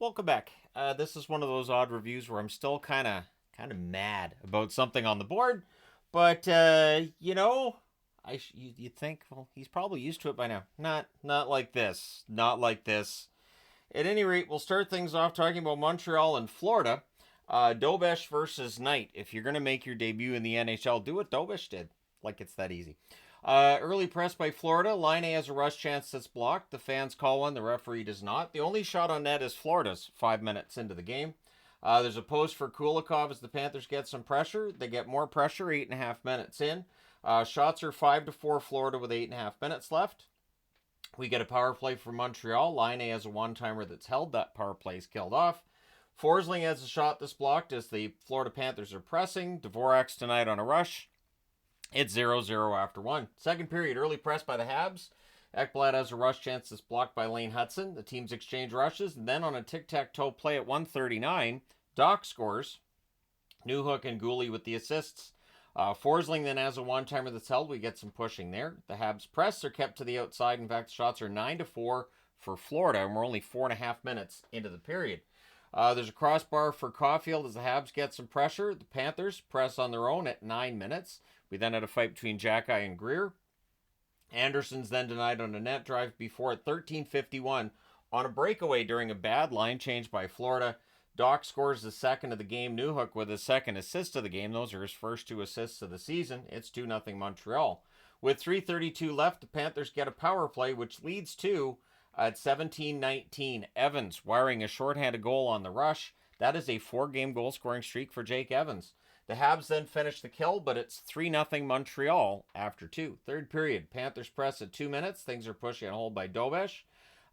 welcome back. This is one of those odd reviews where I'm still kind of mad about something on the board, but you'd think, well, he's probably used to it by now. Not like this. Not like this. At any rate, we'll start things off talking about Montreal and Florida. Dobesh versus Knight. If you're going to make your debut in the NHL, do what Dobesh did. Like it's that easy. Early press by Florida. Line A has a rush chance that's blocked. The fans call one. The referee does not. The only shot on net is Florida's 5 minutes into the game. There's a post for Kulikov as the Panthers get some pressure. They get more pressure 8.5 minutes in. Shots are 5-4 Florida with 8.5 minutes left. We get a power play from Montreal. Line A has a one-timer that's held. That power play is killed off. Forsling has a shot that's blocked as the Florida Panthers are pressing. Dvorak's tonight on a rush. It's 0-0 after one. Second period, early press by the Habs. Ekblad has a rush chance that's blocked by Lane Hudson. The teams exchange rushes, and then on a tic-tac-toe play at 1:39, Doc scores. Newhook and Gooley with the assists. Forsling then has a one-timer that's held. We get some pushing there. The Habs press are kept to the outside. In fact, shots are 9-4 for Florida, and we're only 4.5 minutes into the period. There's a crossbar for Caulfield as the Habs get some pressure. The Panthers press on their own at 9 minutes. We then had a fight between Jackeye and Greer. Anderson's then denied on a net drive before at 13:51 on a breakaway during a bad line change by Florida. Doc scores the second of the game. Newhook with his second assist of the game. Those are his first two assists of the season. It's 2-0 Montreal. With 3:32 left, the Panthers get a power play, which leads to, at 17-19, Evans wiring a shorthanded goal on the rush. That is a 4-game goal-scoring streak for Jake Evans. The Habs then finish the kill, but it's 3-0 Montreal after two. Third period, Panthers press at 2 minutes. Things are pushing and hold by Dobesh.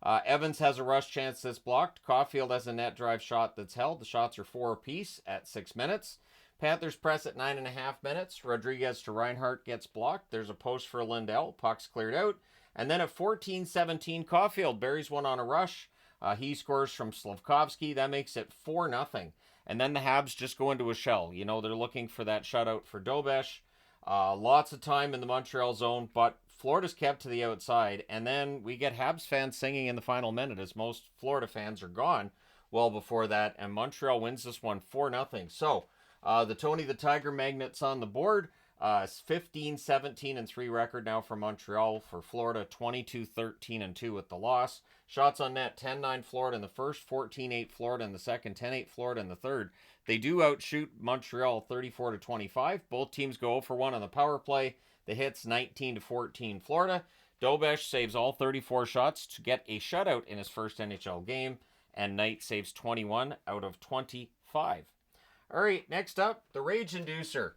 Evans has a rush chance that's blocked. Caulfield has a net drive shot that's held. The shots are 4 apiece at 6 minutes. Panthers press at 9.5 minutes. Rodriguez to Reinhart gets blocked. There's a post for Lindell. Puck's cleared out. And then at 14:17, Caulfield buries one on a rush. He scores from Slavkovsky. That makes it 4-0. And then the Habs just go into a shell. You know, they're looking for that shutout for Dobesh. Lots of time in the Montreal zone, but Florida's kept to the outside. And then we get Habs fans singing in the final minute as most Florida fans are gone well before that. And Montreal wins this one 4-0. So the Tony the Tiger Magnets on the board. 15-17-3 record now for Montreal. For Florida, 22-13-2 with the loss. Shots on net, 10-9 Florida in the first, 14-8 Florida in the second, 10-8 Florida in the third. They do outshoot Montreal 34-25. Both teams go 0-for-1 on the power play. The hits 19-14 Florida. Dobesh saves all 34 shots to get a shutout in his first NHL game, and Knight saves 21 out of 25. All right, next up, the Rage Inducer.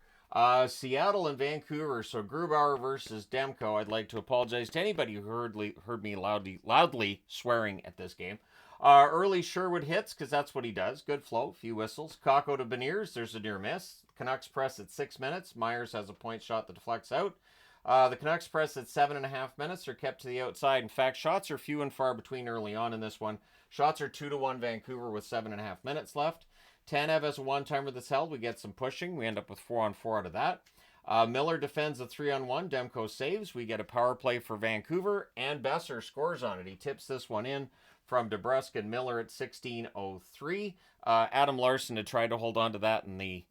Seattle and Vancouver. So Grubauer versus Demko. I'd like to apologize to anybody who heard me loudly swearing at this game. Early Sherwood hits, because that's what he does. Good flow, few whistles. Kakko to Beniers. There's a near miss. Canucks press at 6 minutes. Myers has a point shot that deflects out. The Canucks press at 7.5 minutes. They're kept to the outside. In fact, shots are few and far between early on in this one. Shots are 2-1 Vancouver with 7.5 minutes left. Tanev has a one-timer that's held. We get some pushing. We end up with 4-on-4 out of that. Miller defends a 3-on-1. Demko saves. We get a power play for Vancouver, and Besser scores on it. He tips this one in from DeBrusk and Miller at 16:03. Adam Larson had tried to hold on to that in the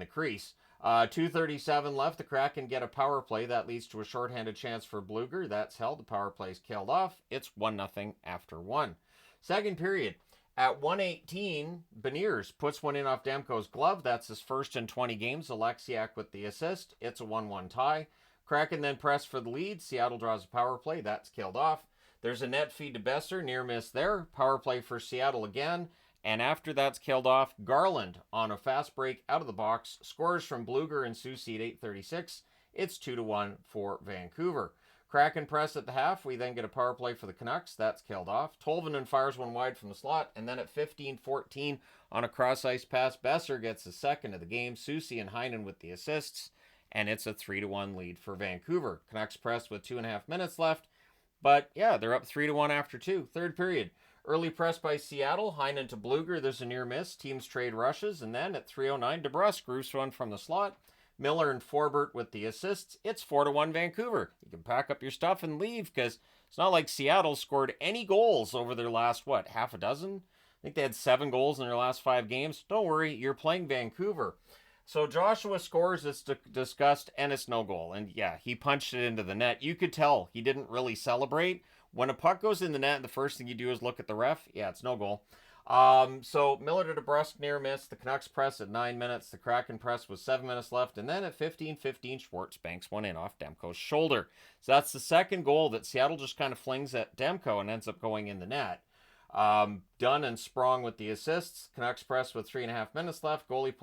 crease. 2:37 left. The Kraken get a power play. That leads to a shorthanded chance for Bluger. That's held. The power play is killed off. It's 1-0 after one. Second period. At 1:18, Beniers puts one in off Demko's glove. That's his first in 20 games. Alexiak with the assist. It's a 1-1 tie. Kraken then press for the lead. Seattle draws a power play. That's killed off. There's a net feed to Besser. Near miss there. Power play for Seattle again. And after that's killed off, Garland on a fast break out of the box scores from Bluger and Soucy at 8:36. It's 2-1 for Vancouver. Kraken press at the half. We then get a power play for the Canucks. That's killed off. Tolvanen fires one wide from the slot. And then at 15:14 on a cross-ice pass, Besser gets the second of the game. Soucy and Heinen with the assists. And it's a 3-1 lead for Vancouver. Canucks press with 2.5 minutes left. But yeah, they're up 3-1 after two. Third period. Early press by Seattle. Heinen to Bluger. There's a near miss. Teams trade rushes. And then at 3:09, DeBrusk roofs one from the slot. Miller and Forbert with the assists. It's 4-1 Vancouver. You can pack up your stuff and leave because it's not like Seattle scored any goals over their last, half a dozen? I think they had 7 goals in their last 5 games. Don't worry, you're playing Vancouver. So Joshua scores, it's discussed, and it's no goal. And yeah, he punched it into the net. You could tell he didn't really celebrate. When a puck goes in the net, the first thing you do is look at the ref. Yeah, it's no goal. So Miller to DeBrusk near miss. The Canucks press at 9 minutes. The Kraken press with 7 minutes left. And then at 15:15, Schwartz banks one in off Demko's shoulder. So that's the second goal that Seattle just kind of flings at Demko and ends up going in the net. Dunn and Sprong with the assists. Canucks press with 3.5 minutes left. Goalie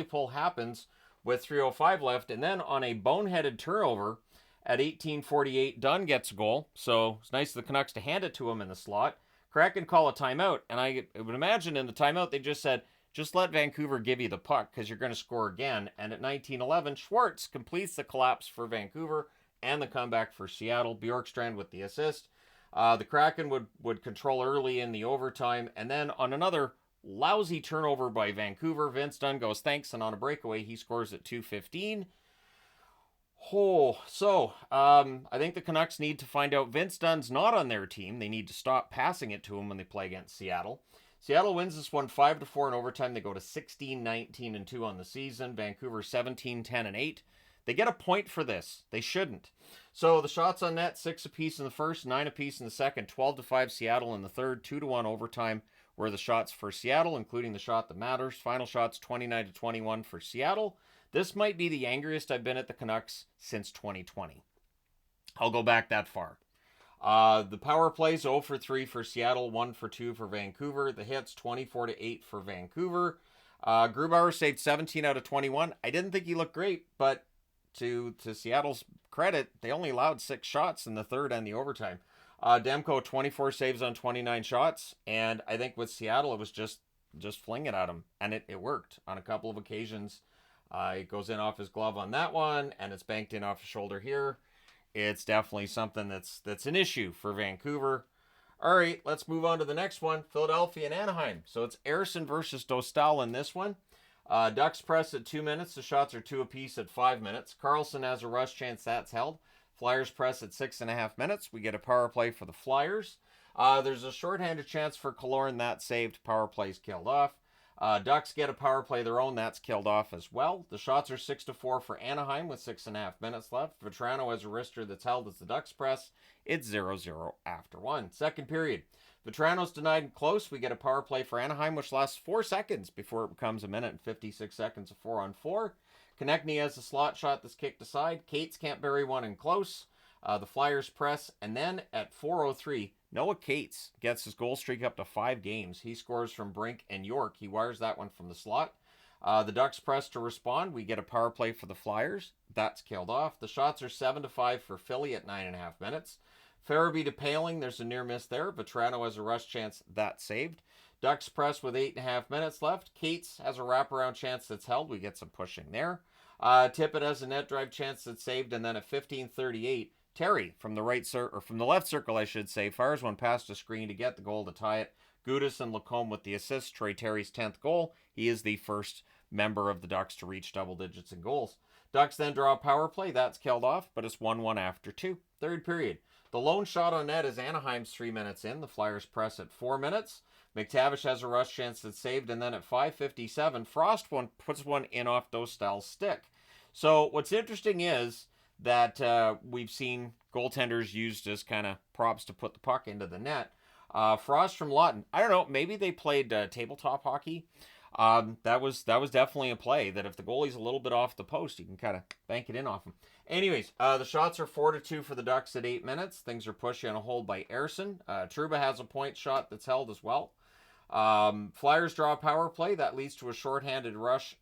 pull happens with 3:05 left. And then on a boneheaded turnover at 18:48, Dunn gets a goal. So it's nice of the Canucks to hand it to him in the slot. Kraken call a timeout, and I would imagine in the timeout they just said, just let Vancouver give you the puck because you're going to score again. And at 19:11, Schwartz completes the collapse for Vancouver and the comeback for Seattle. Bjorkstrand with the assist. The Kraken would control early in the overtime, and then on another lousy turnover by Vancouver, Vince Dunn goes thanks, and on a breakaway he scores at 2:15. I think the Canucks need to find out Vince Dunn's not on their team. They need to stop passing it to him when they play against Seattle. Seattle wins this one 5-4 in overtime. They go to 16-19-2 on the season. Vancouver 17-10-8. They get a point for this. They shouldn't. So the shots on net, 6 apiece in the first, 9 apiece in the second, 12-5 Seattle in the third, 2-1 overtime were the shots for Seattle, including the shot that matters. Final shots 29-21 for Seattle. This might be the angriest I've been at the Canucks since 2020. I'll go back that far. The power plays 0 for 3 for Seattle, 1 for 2 for Vancouver. The hits 24-8 for Vancouver. Grubauer saved 17 out of 21. I didn't think he looked great, but to Seattle's credit, they only allowed 6 shots in the third and the overtime. Demko 24 saves on 29 shots, and I think with Seattle it was just fling it at him, and it worked on a couple of occasions. It goes in off his glove on that one, and it's banked in off his shoulder here. It's definitely something that's an issue for Vancouver. All right, let's move on to the next one, Philadelphia and Anaheim. So it's Ersson versus Dostal in this one. Ducks press at 2 minutes. The shots are 2 apiece at 5 minutes. Carlson has a rush chance, that's held. Flyers press at 6.5 minutes. We get a power play for the Flyers. There's a shorthanded chance for Killorn, that's saved. Power play's killed off. Ducks get a power play their own, that's killed off as well. The shots are 6-4 for Anaheim with 6.5 minutes left. Vetrano has a wrister that's held as the Ducks press. It's 0-0 after 1. Second period. Vetrano's denied close. We get a power play for Anaheim, which lasts 4 seconds before it becomes a minute and 56 seconds of 4-on-4. Konechny has a slot shot that's kicked aside. Cates can't bury one in close. The Flyers press, and then at 4:03, Noah Cates gets his goal streak up to 5 games. He scores from Brink and York. He wires that one from the slot. The Ducks press to respond. We get a power play for the Flyers. That's killed off. The shots are 7-5 for Philly at 9.5 minutes. Farabee to Paling. There's a near miss there. Vetrano has a rush chance. That's saved. Ducks press with 8.5 minutes left. Cates has a wraparound chance that's held. We get some pushing there. Tippett has a net drive chance that's saved. And then at 15:38, Terry from the left circle, I should say, fires one past the screen to get the goal to tie it. Gudis and Lacombe with the assist. Troy Terry's 10th goal. He is the first member of the Ducks to reach double digits in goals. Ducks then draw a power play. That's killed off, but it's 1-1 after 2. Third period. The lone shot on net is Anaheim's 3 minutes in. The Flyers press at 4 minutes. McTavish has a rush chance that's saved, and then at 5:57, Frost puts one in off Dostal's stick. So what's interesting is that we've seen goaltenders used as kind of props to put the puck into the net. Frost from Lawton. I don't know. Maybe they played tabletop hockey. That was definitely a play that if the goalie's a little bit off the post, you can kind of bank it in off him. Anyways, the shots are 4-2 for the Ducks at 8 minutes. Things are pushed on a hold by Ersson. Trouba has a point shot that's held as well. Flyers draw a power play. That leads to a shorthanded rush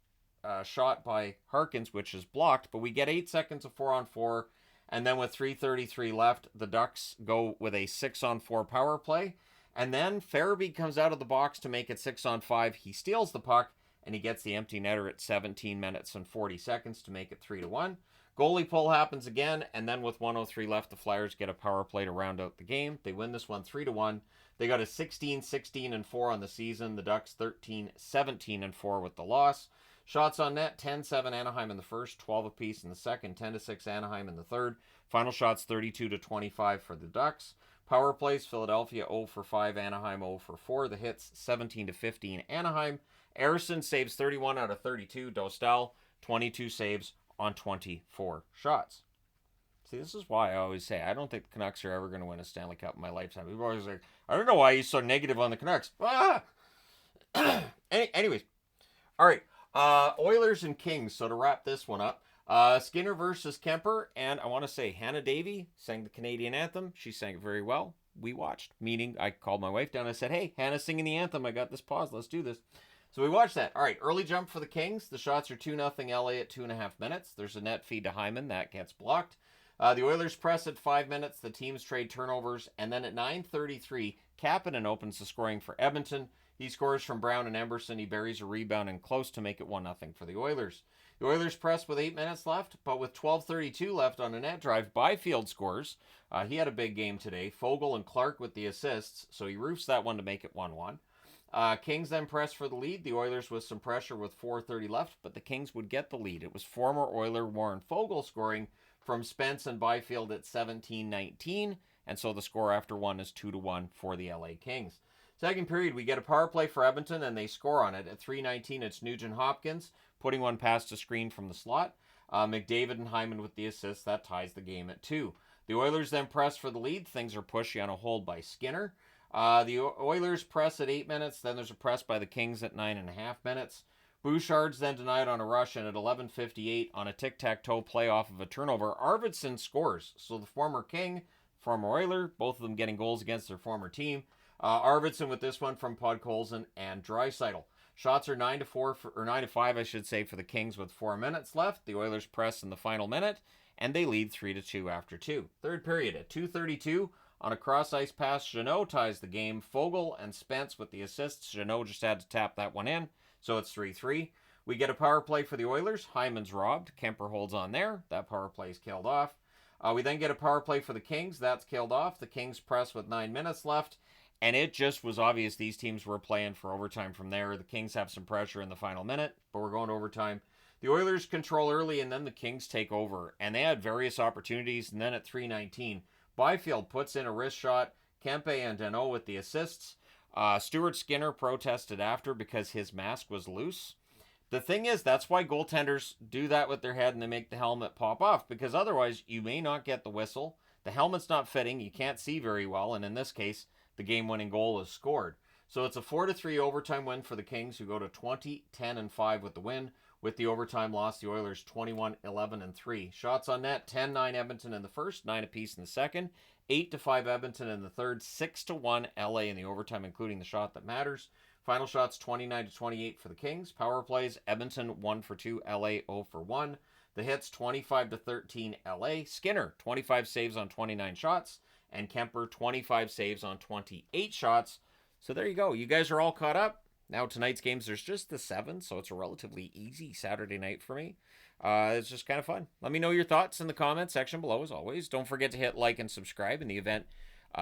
shot by Harkins, which is blocked, but we get 8 seconds of 4-on-4, and then with 3:33 left, the Ducks go with a 6-on-4 power play, and then Farabee comes out of the box to make it 6-on-5. He steals the puck, and he gets the empty netter at 17 minutes and 40 seconds to make it 3-1. Goalie pull happens again, and then with 1:03 left, the Flyers get a power play to round out the game. They win this one 3-1. They got a 16-16-4 on the season. The Ducks 13-17-4 with the loss. Shots on net, 10-7 Anaheim in the first, 12 apiece in the second, 10-6 Anaheim in the third. Final shots 32-25 for the Ducks. Power plays, Philadelphia 0 for 5, Anaheim 0 for 4. The hits 17 to 15, Anaheim. Arison saves 31 out of 32. Dostal 22 saves on 24 shots. See, this is why I always say I don't think the Canucks are ever going to win a Stanley Cup in my lifetime. People are always like, I don't know why he's so negative on the Canucks. Ah! Anyways, all right. Oilers and Kings. So to wrap this one up, Skinner versus Kemper, and I want to say Hannah Davey sang the Canadian anthem. She sang it very well. We watched, meaning I called my wife down and I said, hey, Hannah's singing the anthem. I got this pause. Let's do this. So we watched that. All right, early jump for the Kings. The shots are 2-0 LA at 2.5 minutes. There's a net feed to Hyman. That gets blocked. The Oilers press at 5 minutes. The teams trade turnovers. And then at 9:33, Kapanen opens the scoring for Edmonton. He scores from Brown and Emberson. He buries a rebound and close to make it 1-0 for the Oilers. The Oilers press with 8 minutes left, but with 12:32 left on a net drive, Byfield scores. He had a big game today. Fogle and Clark with the assists, so he roofs that one to make it 1-1. Kings then press for the lead. The Oilers with some pressure with 4:30 left, but the Kings would get the lead. It was former Oiler Warren Fogle scoring from Spence and Byfield at 17:19, and so the score after one is 2-1 for the LA Kings. Second period, we get a power play for Edmonton, and they score on it. At 3:19, it's Nugent Hopkins putting one past a screen from the slot. McDavid and Hyman with the assist. That ties the game at 2. The Oilers then press for the lead. Things are pushy on a hold by Skinner. The Oilers press at 8 minutes. Then there's a press by the Kings at 9.5 minutes. Bouchard's then denied on a rush, and at 11:58 on a tic-tac-toe play off of a turnover, Arvidsson scores. So the former King, former Oiler, both of them getting goals against their former team. Arvidsson with this one from Podkolzin and Draisaitl. Shots are 9-5, I should say, for the Kings with 4 minutes left. The Oilers press in the final minute, and they lead 3-2 after 2. Third period at 2:32 on a cross-ice pass, Jeannot ties the game. Fogle and Spence with the assists. Jeannot just had to tap that one in, so it's 3-3. We get a power play for the Oilers. Hyman's robbed. Kemper holds on there. That power play is killed off. We then get a power play for the Kings. That's killed off. The Kings press with 9 minutes left. And it just was obvious these teams were playing for overtime from there. The Kings have some pressure in the final minute, but we're going to overtime. The Oilers control early, and then the Kings take over. And they had various opportunities, and then at 3:19, Byfield puts in a wrist shot. Kempe and Danault with the assists. Stuart Skinner protested after because his mask was loose. The thing is, that's why goaltenders do that with their head and they make the helmet pop off, because otherwise you may not get the whistle. The helmet's not fitting. You can't see very well, and in this case, the game-winning goal is scored. So it's a 4-3 overtime win for the Kings, who go to 20-10-5 with the win. With the overtime loss, the Oilers 21-11-3. Shots on net, 10-9 Edmonton in the first, 9 apiece in the second, 8-5 Edmonton in the third, 6-1 LA in the overtime, including the shot that matters. Final shots 29-28 for the Kings. Power plays, Edmonton 1 for 2, LA 0 for 1. The hits 25-13 LA. Skinner 25 saves on 29 shots. And Kemper 25 saves on 28 shots. So there you go. You guys are all caught up. Now tonight's games, there's just the 7, so it's a relatively easy Saturday night for me. It's just kind of fun. Let me know your thoughts in the comments section below, as always. Don't forget to hit like and subscribe in the event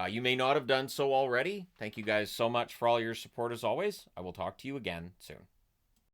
you may not have done so already. Thank you guys so much for all your support, as always. I will talk to you again soon.